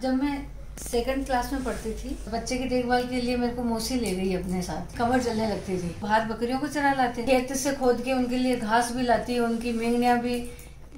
जब मैं second class में पढ़ती थी, बच्चे की देखभाल के लिए मेरे को मौसी ले गई अपने साथ। कमर चलने लगती थी, बाहर बकरियों को चरा लाते, खेत से खोद के उनके लिए घास भी लाती, उनकी मेंगनियां भी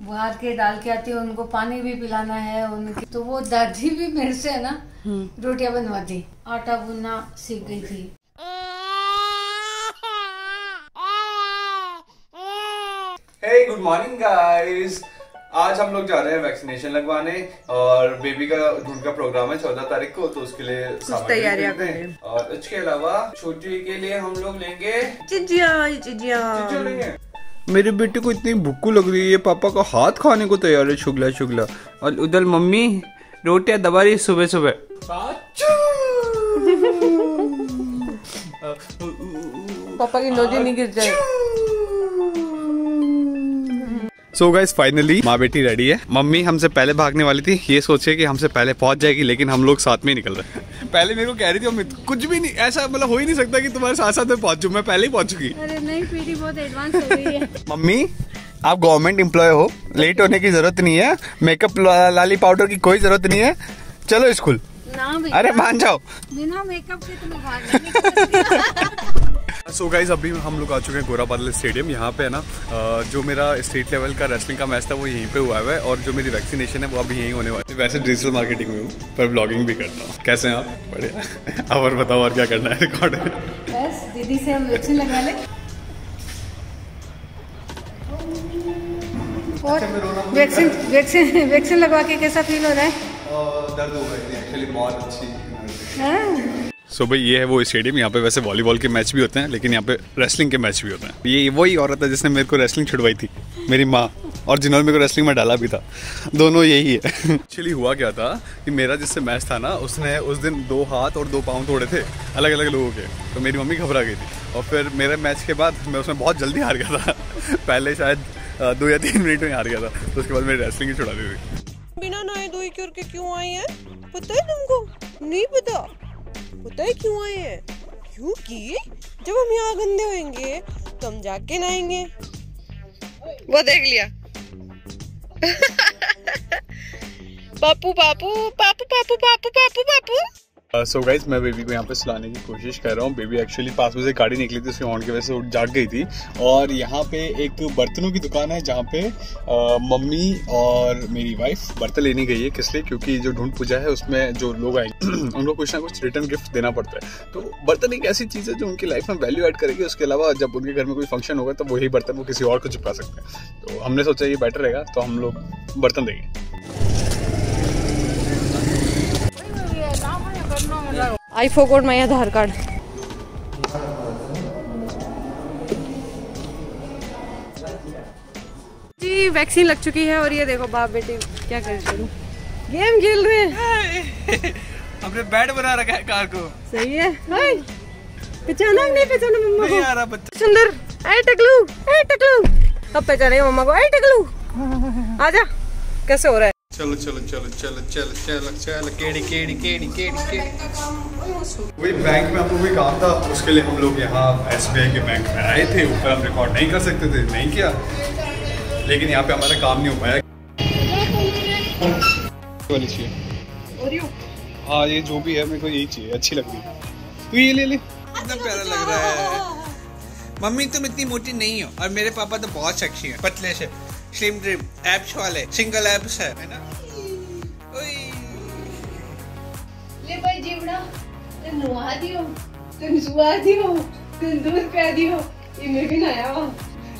बाहर के डाल के आती, उनको पानी भी पिलाना है उनकी। तो वो दादी भी मेरे से है ना रोटियां बनवाती, आटा बुनना सीख गई थी। Hey, good morning guys. आज हम लोग जा रहे हैं वैक्सीनेशन लगवाने और बेबी का ढूंढ का प्रोग्राम है 14 तारीख को, तो उसके लिए कुछ तैयारियां कर रहे हैं। और इसके अलावा छोटी के लिए हम लोग लेंगे चिजिया लेंगे। मेरे बेटे को इतनी भूख लग रही है, पापा का हाथ खाने को तैयार है, शुगला शुगला। और उधर मम्मी रोटियां दबा रही सुबह सुबह। पापा की नोज़ें नहीं गिर जाए। सो गाइस फाइनली माँ बेटी रेडी है। मम्मी हमसे पहले भागने वाली थी, ये सोचे कि हमसे पहले पहुंच जाएगी, लेकिन हम लोग साथ में ही निकल रहे हैं। पहले मेरे को कह रही थी अमित कुछ भी नहीं, ऐसा मतलब हो ही नहीं सकता कि तुम्हारे साथ साथ में पहुंचूं, मैं पहले ही पहुंचूंगी। अरे नहीं, पीढ़ी बहुत एडवांस हो गई है। मम्मी आप गवर्नमेंट एम्प्लॉय हो, लेट होने की जरूरत नहीं है, मेकअप लाली पाउडर की कोई जरूरत नहीं है, चलो स्कूल। अरे मान जाओ, बिना मेकअप के तुम्हें भाग। सो गाइज अभी हम लोग आ चुके हैं गोरा बादल स्टेडियम। यहाँ पे है ना जो मेरा स्टेट लेवल का रेसलिंग का मैच था वो यहीं पे हुआ है, और जो मेरी वैक्सीनेशन है वो अभी यहीं होने वाली है। वैसे डिजिटल मार्केटिंग में हूँ पर ब्लॉगिंग भी करता हूँ। कैसे हैं आप? बढ़िया। और बताओ और क्या करना है? रिकॉर्ड है बस दीदी से हम वैक्सीन लगा लें। और वैक्सीन लगवा के कैसा फील हो रहा है? दर्द हो रही है एक्चुअली, बहुत अच्छी। सो भाई ये है वो स्टेडियम। यहाँ पे वैसे वॉलीबॉल के मैच भी होते हैं, लेकिन यहाँ पे रेसलिंग के मैच भी होते हैं। ये वही औरत है जिसने मेरे को रेसलिंग छुड़वाई थी, मेरी माँ, और जिन्होंने मेरे को रेसलिंग में डाला भी था, दोनों यही है। एक्चुअली हुआ क्या था कि मेरा जिससे मैच था ना, उसने उस दिन 2 हाथ और 2 पाँव तोड़े थे अलग अलग लोगों के, तो मेरी मम्मी घबरा गई थी। और फिर मेरे मैच के बाद मैं उसमें बहुत जल्दी हार गया था। पहले शायद 2 या 3 मिनट में हार गया था, तो उसके बाद मेरी रेसलिंग ही छुड़ा दी थी। बिना नहाए धोए करके क्यों आई है पता है तुमको? नहीं पता? पता है क्यों आए हैं? क्योंकि जब हम यहाँ गंदे होंगे तो हम जाके नहाएंगे। वो देख लिया। पापू पापू पापू पापू पापू पापू पापू। सो गाइज मैं बेबी को यहाँ पे सुलाने की कोशिश कर रहा हूँ। बेबी एक्चुअली पास में से गाड़ी निकली थी, उसके हॉर्न की वजह से जाग गई थी। और यहाँ पे एक बर्तनों की दुकान है जहाँ पे मम्मी और मेरी वाइफ बर्तन लेने गई है। किस लिए? क्योंकि जो ढूंढ पूजा है उसमें जो लोग आएंगे उनको कुछ ना कुछ रिटर्न गिफ्ट देना पड़ता है। तो बर्तन एक ऐसी चीज़ है जो उनकी लाइफ में वैल्यू ऐड करेगी। उसके अलावा जब उनके घर में कोई फंक्शन होगा तो वही बर्तन वो किसी और को चिपका सकते हैं। तो हमने सोचा ये बेटर रहेगा, तो हम लोग बर्तन देंगे। I forgot my Aadhaar card. जी वैक्सीन लग चुकी है और ये देखो बाप बेटे क्या कर रहे हैं, गेम खेल रहे हैं। हमने बैट बना रखा है कार को। सही है। पहचाना नहीं? पहचाना मम्मा को? नहीं आ रहा बच्चा। सुंदर ऐ टकलू, ऐ टकलू। अब पहचाने मम्मा को, ऐ टकलू आजा। कैसे हो रहा है? चलो चलो चलो चलो चलो चलो चलो केड़ी केड़ी केड़ी केड़ी केड़ी। वही बैंक में हमको कोई काम था, उसके लिए हम लोग यहाँ SBI के बैंक में आए थे। ऊपर हम रिकॉर्ड नहीं कर सकते थे, नहीं किया, लेकिन यहाँ पे हमारा काम नहीं हो पाया। वाली चाहिए। हाँ ये जो भी है मेरे को यही चाहिए, अच्छी लग रही है। तू ये ले ले, कितना प्यारा लग रहा है। मम्मी तुम इतनी मोटी नहीं हो, और मेरे पापा तो बहुत सेक्सी है, पतले से, स्लिम ट्रिम, एब्स वाले, सिंगल एब्स है ना। ले भाई जीवड़ा, तुम नुआ दियो, तुम सुआ दियो, तुम दूध पिया दियो, ये मेरे भी नया हुआ।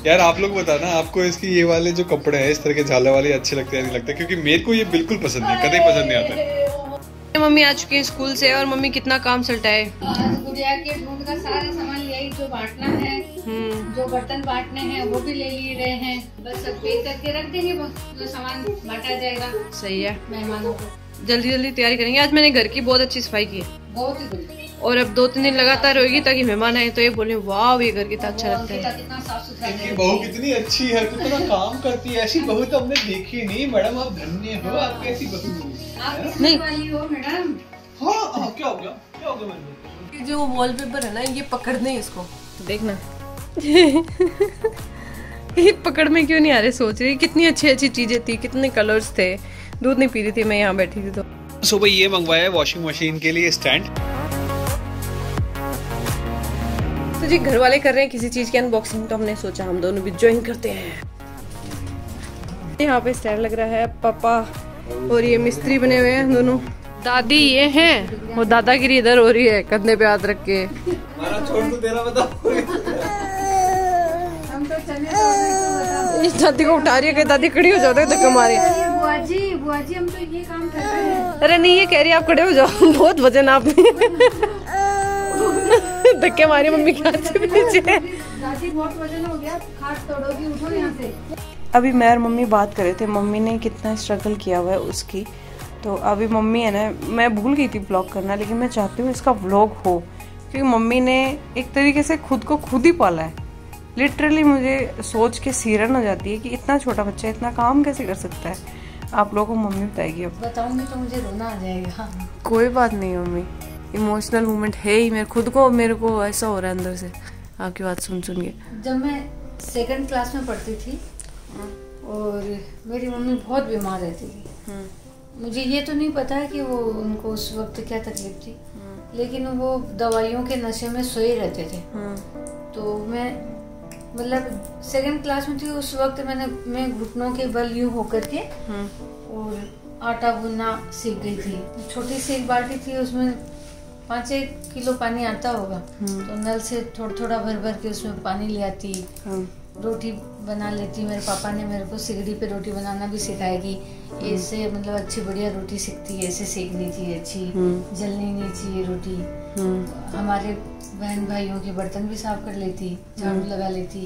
यार आप लोग बताना, आपको इसकी ये वाले जो कपड़े हैं इस तरह के झाले वाले अच्छे लगते हैं नहीं लगते? क्योंकि मेरे को ये बिल्कुल पसंद नहीं, कभी पसंद नहीं आता। मम्मी आ चुकी है स्कूल से, और मम्मी कितना काम चलता है। आज गुड़िया के ढूंढ का सारा सामान ले आई, जो बांटना है, जो बर्तन बांटने हैं वो भी ले लिए गए हैं। बस सब पैक करके रख देंगे, जो सामान बांटा जाएगा। सही है। मेहमानों को जल्दी जल्दी तैयारी करेंगे। आज मैंने घर की बहुत अच्छी सफाई की है, बहुत ही जल्दी। और अब 2-3 दिन लगातार होगी ताकि मेहमान आए तो ये बोले वाह ये घर कितना अच्छा लगता है। कितना साफ सुथरा है। बहू कितनी अच्छी है, कितना काम करती है, ऐसी बहू तो हमने देखी नहीं। मैडम आप धन्य हो, आपकी ऐसी बहू आप नहीं वाली हो मैडम। हाँ क्या हो गया, क्या हो गया मैडम? जो वॉलपेपर है ना, ये पकड़ने इसको तो देखना। ये पकड़ में क्यों नहीं आ रहे? सोच रही कितनी अच्छी अच्छी चीजें थी, कितने कलर्स थे। दूध नहीं पी रही थी मैं, यहाँ बैठी थी तो सो भाई ये मंगवाया है वॉशिंग मशीन के लिए स्टैंड। तो जी घर वाले कर रहे हैं किसी चीज की अनबॉक्सिंग, तो हमने सोचा हम दोनों भी ज्वाइन करते हैं। यहाँ पे स्टैंड लग रहा है, पापा और ये मिस्त्री बने हुए हैं दोनों। दादी ये हैं, वो दादागिरी इधर हो रही है कंधे पे हाथ रख के। छोड़ तो तेरा बता। हम तो चले इस दादी को उठा रही है, दादी खड़ी हो जाओ धक्का मारे। बुआ जी हम तो ये काम कर रहे हैं। अरे नहीं ये कह रही है आप खड़े हो जाओ, बहुत वजन आप में। धक्के मारे मम्मी के हाथ से पीछे। दादी बहुत वजन हो गया, खाट तोड़ोगी, उठो यहाँ से। अभी मैं और मम्मी बात कर रहे थे, मम्मी ने कितना स्ट्रगल किया हुआ है उसकी। तो अभी मम्मी है ना, मैं भूल गई थी ब्लॉग करना, लेकिन मैं चाहती हूँ इसका व्लॉग हो, क्योंकि मम्मी ने एक तरीके से खुद को खुद ही पाला है। लिटरली मुझे सोच के सीरन हो जाती है कि इतना छोटा बच्चा इतना काम कैसे कर सकता है। आप लोगों को मम्मी बताएगी। अब बताऊंगी तो मुझे रोना आ जाएगा। कोई बात नहीं मम्मी, इमोशनल मोमेंट है ही। मेरे को ऐसा हो रहा है अंदर से आपकी बात सुन के। जब मैं 2nd क्लास में पढ़ती थी और मेरी मम्मी बहुत बीमार रहती थी। मुझे ये तो नहीं पता है कि वो उनको उस वक्त क्या तकलीफ थी, लेकिन वो दवाइयों के नशे में सोए रहते थे। तो मैं मतलब 2nd क्लास में थी उस वक्त, मैं घुटनों के बल यूं होकर के और आटा गूंदना सीख गई थी। छोटी सी एक बाल्टी थी, उसमें 5-1 किलो पानी आता होगा, तो नल से थोड़ा थोड़ा भर के उसमें पानी ले आती, रोटी बना लेती। मेरे पापा ने मेरे को सिगड़ी पे रोटी बनाना भी सिखाया कि ऐसे मतलब अच्छी बढ़िया रोटी सिकती है, ऐसे सेकनी चाहिए, अच्छी जलनी नहीं चाहिए रोटी। हमारे बहन भाइयों के बर्तन भी साफ कर लेती, झाड़ू लगा लेती,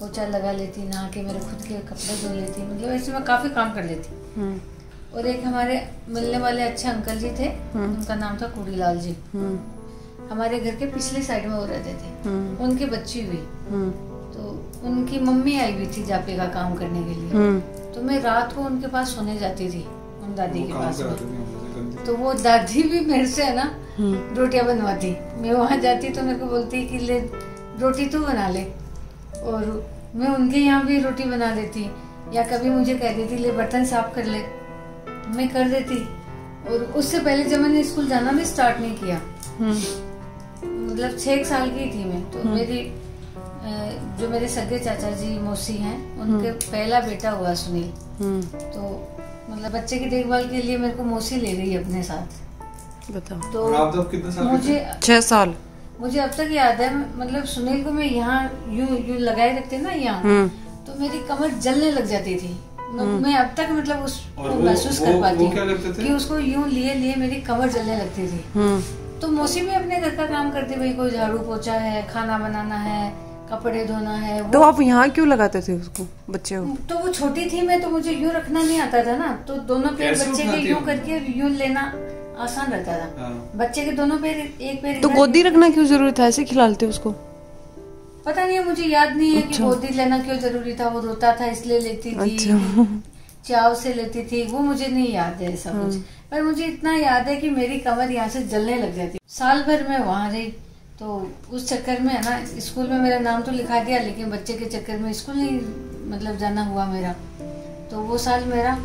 पोछा लगा लेती, नहा के मेरे खुद के कपड़े धो लेती। मतलब ऐसे मैं काफी काम कर लेती। और एक हमारे मिलने वाले अच्छे अंकल जी थे, उनका नाम था कुड़ीलाल जी। हमारे घर के पिछले साइड में वो रहते थे। उनकी बच्ची हुई, तो उनकी मम्मी आई हुई थी जापे का काम करने के लिए। तो मैं रात को उनके पास सोने जाती थी, उन दादी के पास में। तो वो दादी भी मेरे से है ना रोटियां बनवाती। मैं वहां जाती तो मेरे को बोलती कि ले रोटी तू बना ले, और मैं उनके यहाँ भी रोटी बना देती। या कभी मुझे कह देती ले बर्तन साफ कर ले, मैं कर देती। और उससे पहले जब मैंने स्कूल जाना भी स्टार्ट नहीं किया, मतलब 6 साल की थी मैं, तो मेरी जो मेरे सगे चाचा जी मौसी हैं, उनके पहला बेटा हुआ सुनील। तो मतलब बच्चे की देखभाल के लिए मेरे को मौसी ले गई अपने साथ। बताओ। तो आप तब कितने साल? मुझे 6 साल। मुझे अब तक याद है, मतलब सुनील को मैं यहाँ यूं लगाए रखते ना यहाँ, तो मेरी कमर जलने लग जाती थी। मैं अब तक मतलब उसको महसूस कर पाती हूँ कि उसको यूं लिए मेरी कमर जलने लगती थी। तो मौसी भी अपने घर का काम करती, भाई कोई झाड़ू पोछा है, खाना बनाना है, कपड़े धोना है। तो आप यहाँ क्यों लगाते थे उसको, बच्चे को? तो वो छोटी थी मैं, तो मुझे यूं रखना नहीं आता था ना, तो दोनों पैर बच्चे के यूं करके यूं लेना आसान रहता था। बच्चे के दोनों पैर, एक पैर। तो गोदी रखना क्यों जरूरी था? ऐसे खिलाते उसको? पता नहीं है, मुझे याद नहीं है कि गोदी लेना क्यों जरूरी था। वो रोता था इसलिए लेती थी, चाव से लेती थी, वो मुझे नहीं याद है ऐसा कुछ। पर मुझे इतना याद है कि मेरी कमर यहाँ से जलने लग जाती। साल भर मैं वहाँ रही, तो उस चक्कर में है ना, स्कूल में मेरा नाम तो लिखा दिया, लेकिन बच्चे के चक्कर में स्कूल नहीं मतलब जाना हुआ मेरा। तो वो साल मेरा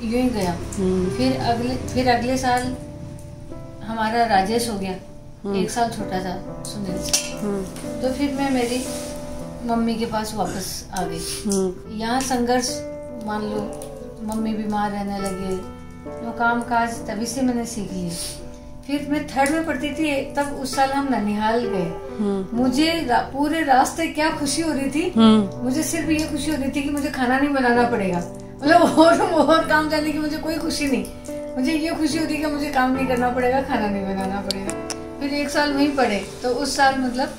यूं ही गया। फिर अगले साल हमारा राजेश हो गया, 1 साल छोटा था सुनील से। तो फिर मैं मेरी मम्मी के पास वापस आ गई। यहाँ संघर्ष मान लो, मम्मी बीमार रहने लगे, तो काम काज तभी से मैंने सीख लिया। फिर मैं 3rd में पढ़ती थी, तब उस साल हम ननिहाल गए। मुझे पूरे रास्ते क्या खुशी हो रही थी, मुझे सिर्फ ये खुशी हो रही थी कि मुझे खाना नहीं बनाना पड़ेगा। मतलब और काम जाने की मुझे कोई खुशी नहीं, मुझे ये खुशी होती कि मुझे काम नहीं करना पड़ेगा, खाना नहीं बनाना पड़ेगा। फिर 1 साल वहीं पढ़े, तो उस साल मतलब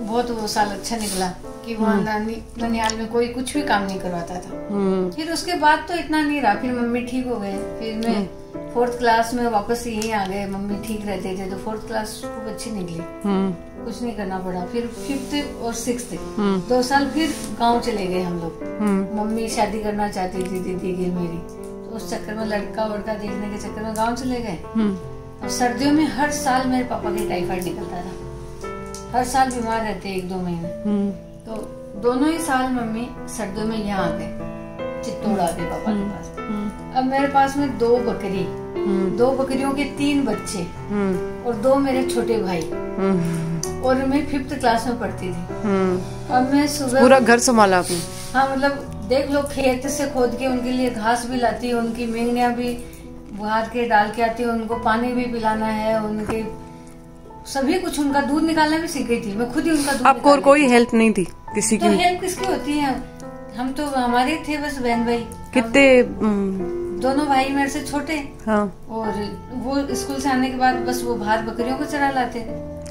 बहुत वो साल अच्छा निकला कि वहाँ ननिहाल में कोई कुछ भी काम नहीं करवाता था। फिर उसके बाद तो इतना नहीं रहा, फिर मम्मी ठीक हो गए। फिर मैं 4th क्लास में वापस यहीं आ गए, मम्मी ठीक रहते थे, तो 4th क्लास खूब अच्छी निकली, कुछ नहीं करना पड़ा। फिर 5th और 6th 2 साल फिर गाँव चले गए हम लोग। मम्मी शादी करना चाहती थी दीदी की मेरी, तो उस चक्कर में लड़का वड़का देखने के चक्कर में गाँव चले गए। और सर्दियों में हर साल मेरे पापा के टाइफाइड निकलता था, हर साल बीमार रहते 1-2 महीने। तो दोनों ही साल मम्मी सर्दियों में यहाँ आ गए, चित्तौड़ आ गए पापा के पास। अब मेरे पास में 2 बकरी 2 बकरियों के 3 बच्चे और 2 मेरे छोटे भाई और मैं 5th क्लास में पढ़ती थी। अब मैं सुबह पूरा घर संभाला आपने? हाँ, मतलब देख लो, खेत से खोद के उनके लिए घास भी लाती है, उनकी मेंढियां भी बाहर के डाल के आती है, उनको पानी भी पिलाना है, उनके सभी कुछ, उनका दूध निकालना भी सीख गई थी मैं खुद ही। उनका दूध आपको और कोई हेल्प नहीं थी किसी की? तो हेल्प किसकी होती है, हम तो हमारे थे बस बहन भाई। कितने? दोनों भाई मेरे से छोटे। हाँ। और वो स्कूल से आने के बाद बस वो बाहर बकरियों को चरा लाते।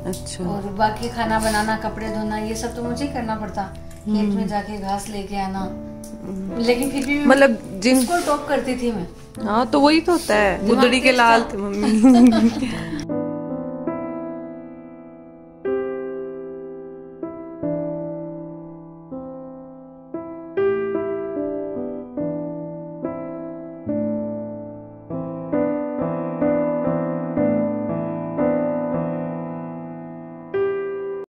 अच्छा। और बाकी खाना बनाना, कपड़े धोना, ये सब तो मुझे ही करना पड़ता। खेत में जाके घास लेके आना, लेकिन फिर भी मतलब जिनको टॉप करती थी मैं। हाँ, तो वही तो होता है, गुदड़ी के लाल थे मम्मी।